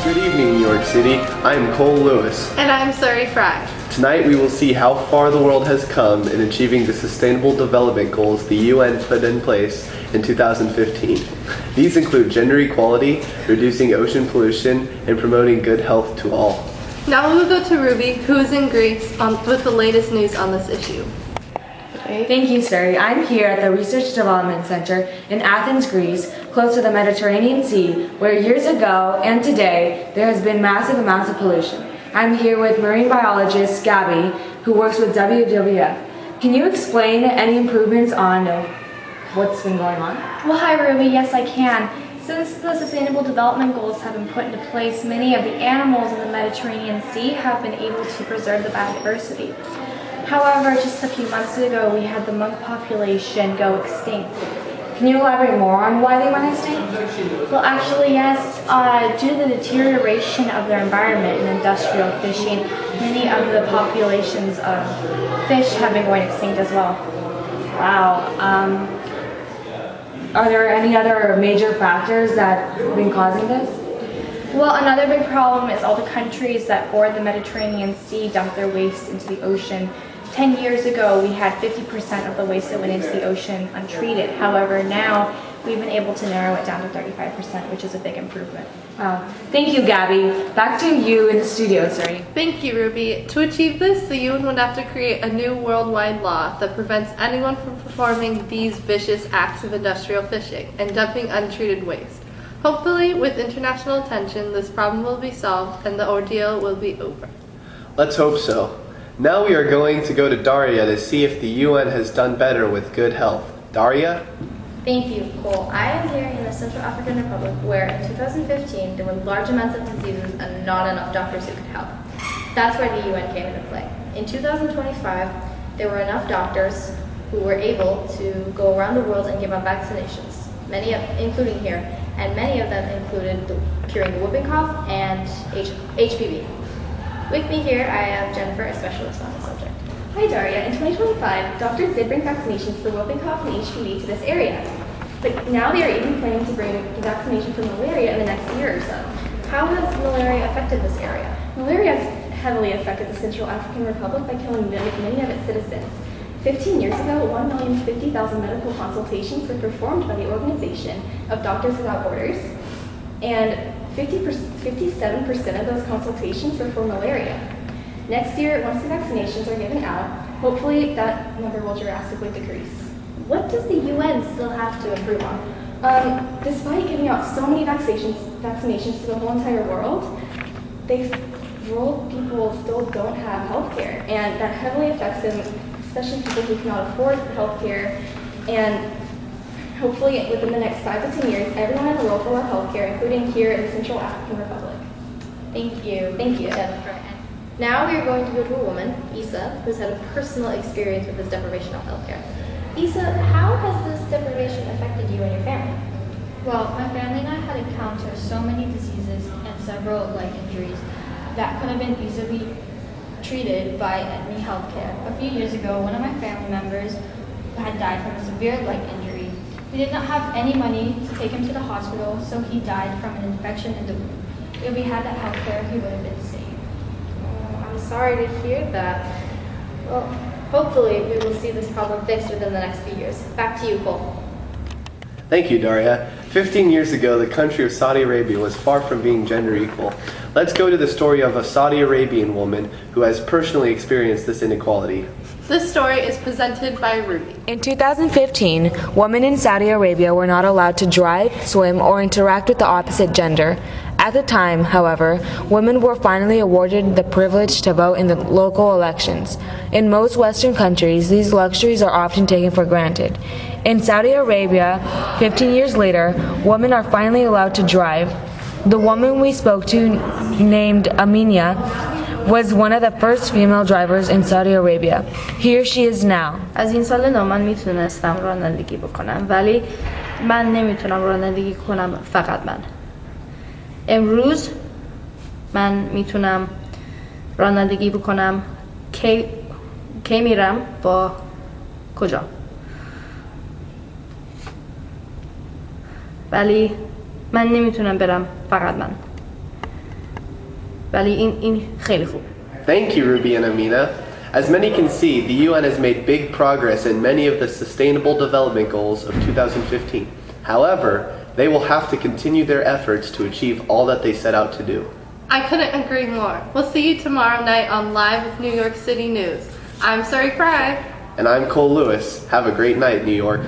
Good evening, New York City. I am Cole Lewis. And I'm Surrey Fry. Tonight we will see how far the world has come in achieving the Sustainable Development Goals the UN put in place in 2015. These include gender equality, reducing ocean pollution, and promoting good health to all. Now we will go to Ruby, who is in Greece with the latest news on this issue. Thank you, Surrey. I'm here at the Research Development Center in Athens, Greece, close to the Mediterranean Sea, where years ago and today there has been massive amounts of pollution. I'm here with marine biologist Gabby, who works with WWF. Can you explain any improvements on what's been going on? Well, hi Ruby, yes I can. Since the Sustainable Development Goals have been put into place, many of the animals in the Mediterranean Sea have been able to preserve the biodiversity. However, just a few months ago, we had the monk population go extinct. Can you elaborate more on why they went extinct? Well, actually, yes. Due to the deterioration of their environment and industrial fishing, many of the populations of fish have been going extinct as well. Wow. Are there any other major factors that have been causing this? Well, another big problem is all the countries that board the Mediterranean Sea dump their waste into the ocean. 10 years ago, we had 50% of the waste that went into the ocean untreated. However, now we've been able to narrow it down to 35%, which is a big improvement. Wow. Thank you, Gabby. Back to you in the studio, Surrey. Thank you, Ruby. To achieve this, the UN would have to create a new worldwide law that prevents anyone from performing these vicious acts of industrial fishing and dumping untreated waste. Hopefully, with international attention, this problem will be solved and the ordeal will be over. Let's hope so. Now we are going to go to Daria to see if the UN has done better with good health. Daria? Thank you, Cole. I am here in the Central African Republic where in 2015 there were large amounts of diseases and not enough doctors who could help. That's where the UN came into play. In 2025, there were enough doctors who were able to go around the world and give out vaccinations, including here, and many of them included curing the whooping cough and HPV. With me here, I have Jennifer, a specialist on the subject. Hi Daria, in 2025, doctors did bring vaccinations for whooping cough and HPV to this area. But now they are even planning to bring the vaccination for malaria in the next year or so. How has malaria affected this area? Malaria has heavily affected the Central African Republic by killing many of its citizens. 15 years ago, 1,050,000 medical consultations were performed by the Organization of Doctors Without Borders, and 57% of those consultations were for malaria. Next year, once the vaccinations are given out, hopefully that number will drastically decrease. What does the UN still have to improve on? Despite giving out so many vaccinations to the whole entire world, rural people still don't have health care, and that heavily affects them, especially people who cannot afford health care. And hopefully within the next 5 to 10 years, everyone in the world will have health care, including here in the Central African Republic. Thank you. Thank you. Jennifer. Now we are going to go to a woman, Isa, who's had a personal experience with this deprivation of healthcare. Isa, how has this deprivation affected you and your family? Well, my family and I had encountered so many diseases and several leg injuries that could have been easily treated by any healthcare. A few years ago, one of my family members had died from a severe leg injury. We did not have any money to take him to the hospital, so he died from an infection in the wound. If we had that healthcare, he would have been saved. I'm sorry to hear that. Well, hopefully we will see this problem fixed within the next few years. Back to you, Cole. Thank you, Daria. 15 years ago, the country of Saudi Arabia was far from being gender equal. Let's go to the story of a Saudi Arabian woman who has personally experienced this inequality. This story is presented by Ruby. In 2015, women in Saudi Arabia were not allowed to drive, swim, or interact with the opposite gender. At the time, however, women were finally awarded the privilege to vote in the local elections. In most Western countries, these luxuries are often taken for granted. In Saudi Arabia, 15 years later, women are finally allowed to drive. The woman we spoke to, named Aminia, was one of the first female drivers in Saudi Arabia. Here she is now. از این سال نو من میتونستم رانندگی بکنم ولی من نمیتونم رانندگی کنم فقط من. امروز من میتونم رانندگی بکنم کی میرم با کجا. ولی من نمیتونم برم فقط من. ولی این خیلی خوب. Thank you, Ruby and Amina. As many can see, the UN has made big progress in many of the Sustainable Development Goals of 2015. However, they will have to continue their efforts to achieve all that they set out to do. I couldn't agree more. We'll see you tomorrow night on Live with New York City News. I'm Suri Fry. And I'm Cole Lewis. Have a great night, New York.